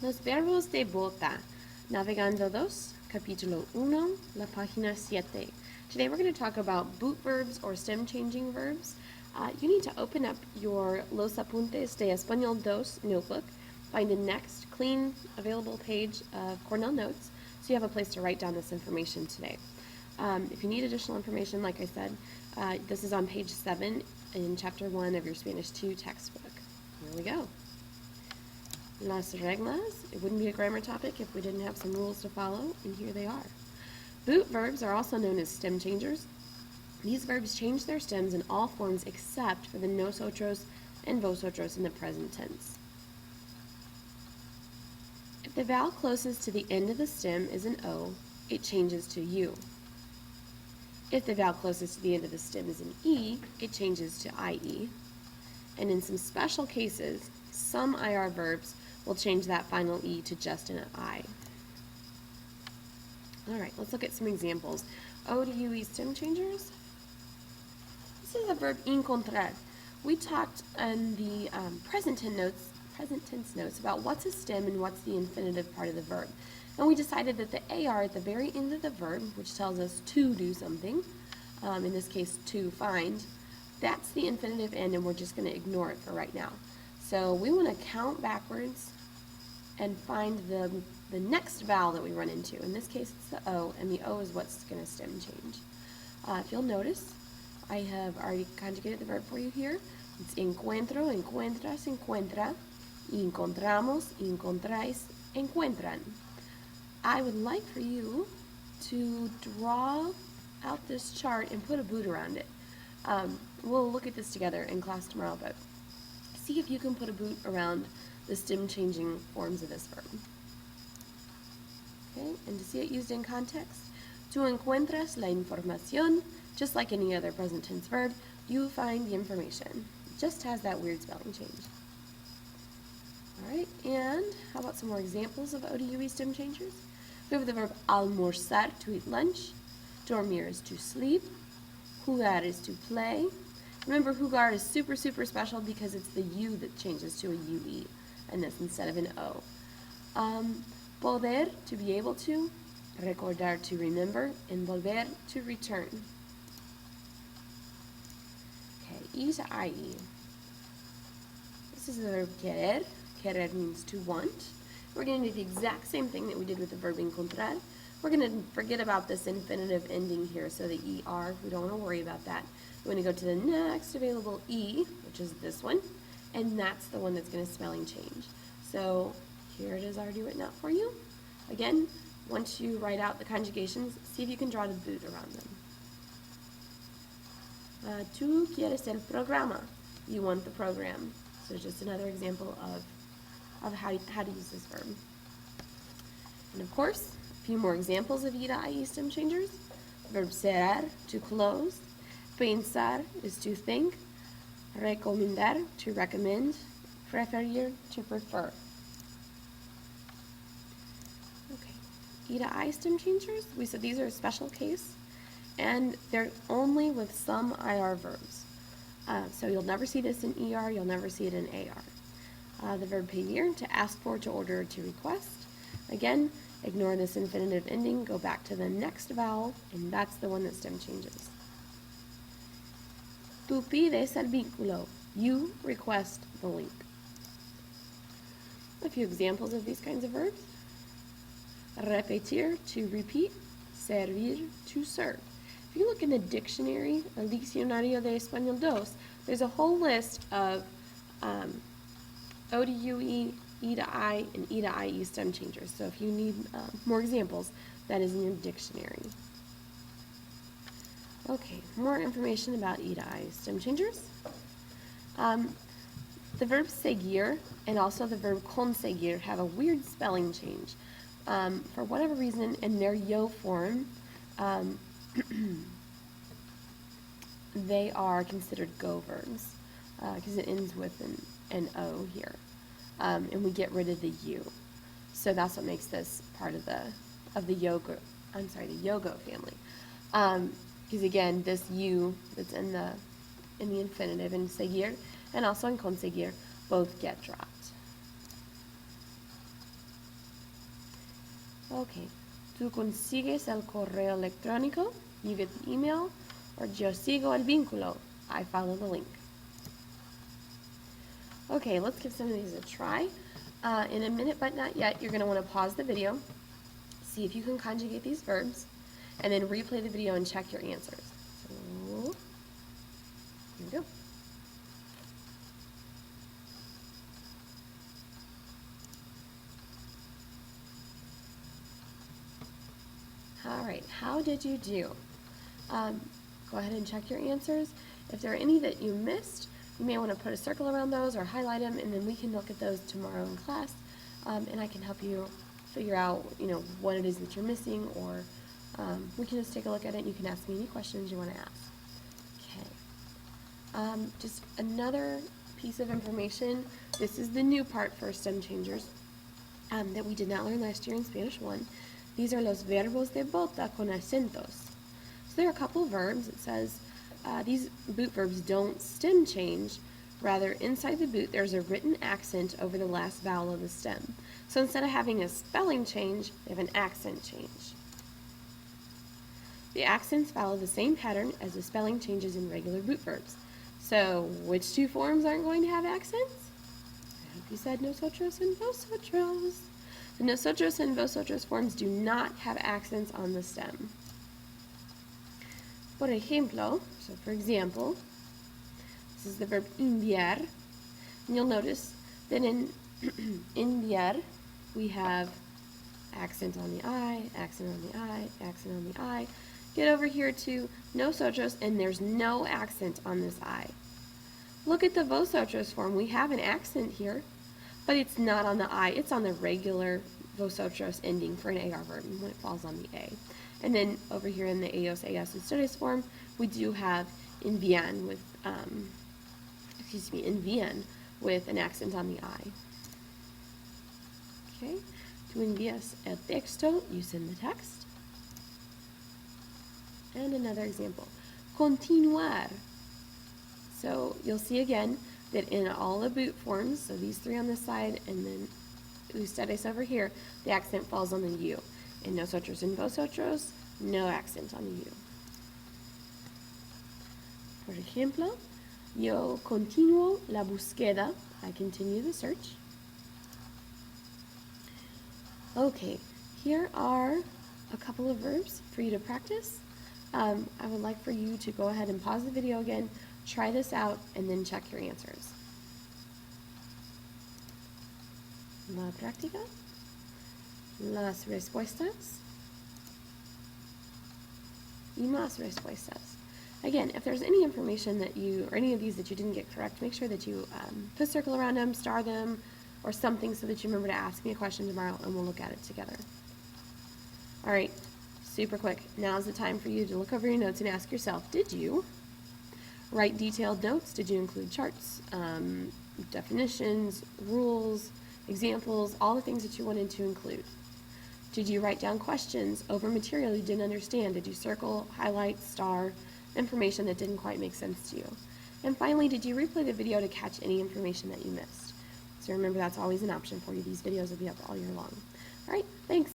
Los verbos de bota. Navegando 2, capítulo 1, la página 7. Today we're going to talk about boot verbs or stem changing verbs. You need to open up your Los Apuntes de Español 2 notebook, find the next clean available page of Cornell Notes so you have a place to write down this information today. If you need additional information, like I said, this is on page 7 in chapter 1 of your Spanish 2 textbook. Here we go. Las reglas. It wouldn't be a grammar topic if we didn't have some rules to follow, and here they are. Boot verbs are also known as stem changers. These verbs change their stems in all forms except for the nosotros and vosotros in the present tense. If the vowel closest to the end of the stem is an O, it changes to U. If the vowel closest to the end of the stem is an E, it changes to IE. And in some special cases, some IR verbs will change that final E to just an I. Alright, let's look at some examples. O to UE stem changers. This is the verb encontrar. We talked in the present tense notes about what's a stem and what's the infinitive part of the verb. And we decided that the AR at the very end of the verb, which tells us to do something, in this case to find, that's the infinitive end and we're just going to ignore it for right now. So we want to count backwards and find the next vowel that we run into. In this case it's the O, and the O is what's going to stem change. If you'll notice, I have already conjugated the verb for you here. It's encuentro, encuentras, encuentra, encontramos, encontráis, encuentran. I would like for you to draw out this chart and put a boot around it. We'll look at this together in class tomorrow, but see if you can put a boot around the stem changing forms of this verb. Okay, and to see it used in context, tú encuentras la información, just like any other present tense verb, you find the information. It just has that weird spelling change. Alright, and how about some more examples of O to UE stem changers? We have the verb almorzar, to eat lunch, dormir is to sleep, jugar is to play. Remember, jugar is super, super special because it's the U that changes to a UE, and this instead of an O. Poder, to be able to, recordar, to remember, and volver, to return. Okay, E to IE. This is the verb querer. Querer means to want. We're going to do the exact same thing that we did with the verb encontrar. We're going to forget about this infinitive ending here, so the ER, we don't want to worry about that. We're going to go to the next available E, which is this one, and that's the one that's going to spelling change. So here it is already written out for you. Again, once you write out the conjugations, see if you can draw the boot around them. Tú quieres el programa. You want the program. So just another example of how to use this verb. And of course, a few more examples of E to IE stem changers. Verb cerrar, to close. Pensar is to think. Recomendar, to recommend. Preferir, to prefer. Okay, E to I stem changers, we said these are a special case, and they're only with some IR verbs. So you'll never see this in ER, you'll never see it in AR. The verb pedir, to ask for, to order, to request. Again, ignore this infinitive ending, go back to the next vowel, and that's the one that stem changes. Tú pides el vínculo. You request the link. A few examples of these kinds of verbs. Repetir, to repeat. Servir, to serve. If you look in the dictionary, El Diccionario de Español 2, there's a whole list of O to UE, E to I, and E to IE stem changers. So if you need more examples, that is in your dictionary. Okay, more information about E to I stem changers. The verb seguir and also the verb conseguir have a weird spelling change. For whatever reason, in their yo form, they are considered go verbs because it ends with an O here, and we get rid of the U. So that's what makes this part of the yoga. I'm sorry, the yogo family. Because again, this U that's in the infinitive in seguir and also in conseguir both get dropped. Okay. Tú consigues el correo electrónico, you get the email, or yo sigo el vínculo, I follow the link. Okay, let's give some of these a try. In a minute but not yet, you're going to want to pause the video, see if you can conjugate these verbs, and then replay the video and check your answers. So, here we go. All right, how did you do? Go ahead and check your answers. If there are any that you missed, you may want to put a circle around those or highlight them, and then we can look at those tomorrow in class, and I can help you figure out, what it is that you're missing, or we can just take a look at it and you can ask me any questions you want to ask. Okay. Just another piece of information. This is the new part for stem changers that we did not learn last year in Spanish 1. These are los verbos de bota con acentos. So there are a couple of verbs. It says these boot verbs don't stem change. Rather, inside the boot, there's a written accent over the last vowel of the stem. So instead of having a spelling change, they have an accent change. The accents follow the same pattern as the spelling changes in regular boot verbs. So which two forms aren't going to have accents? I hope you said nosotros and vosotros. The nosotros and vosotros forms do not have accents on the stem. Por ejemplo, so for example, this is the verb enviar, and you'll notice that in enviar we have accent on the I, accent on the I, accent on the I. Get over here to nosotros, and there's no accent on this I. Look at the vosotros form. We have an accent here, but it's not on the I. It's on the regular vosotros ending for an AR verb when it falls on the A. And then over here in the ellos, ellas, ustedes form, we do have envían with, envían with an accent on the I. Okay, tú envías el texto, you send the text. And another example, continuar. So you'll see again that in all the boot forms, so these three on this side and then ustedes over here, the accent falls on the U. In nosotros and vosotros, no accent on the U. Por ejemplo, yo continuo la búsqueda. I continue the search. Okay, here are a couple of verbs for you to practice. I would like for you to go ahead and pause the video again, try this out, and then check your answers. La práctica, las respuestas, y más respuestas. Again, if there's any information that you, or any of these that you didn't get correct, make sure that you put a circle around them, star them, or something so that you remember to ask me a question tomorrow and we'll look at it together. All right, super quick. Now's the time for you to look over your notes and ask yourself, did you write detailed notes? Did you include charts, definitions, rules, examples, all the things that you wanted to include? Did you write down questions over material you didn't understand? Did you circle, highlight, star information that didn't quite make sense to you? And finally, did you replay the video to catch any information that you missed? So remember, that's always an option for you. These videos will be up all year long. All right, thanks.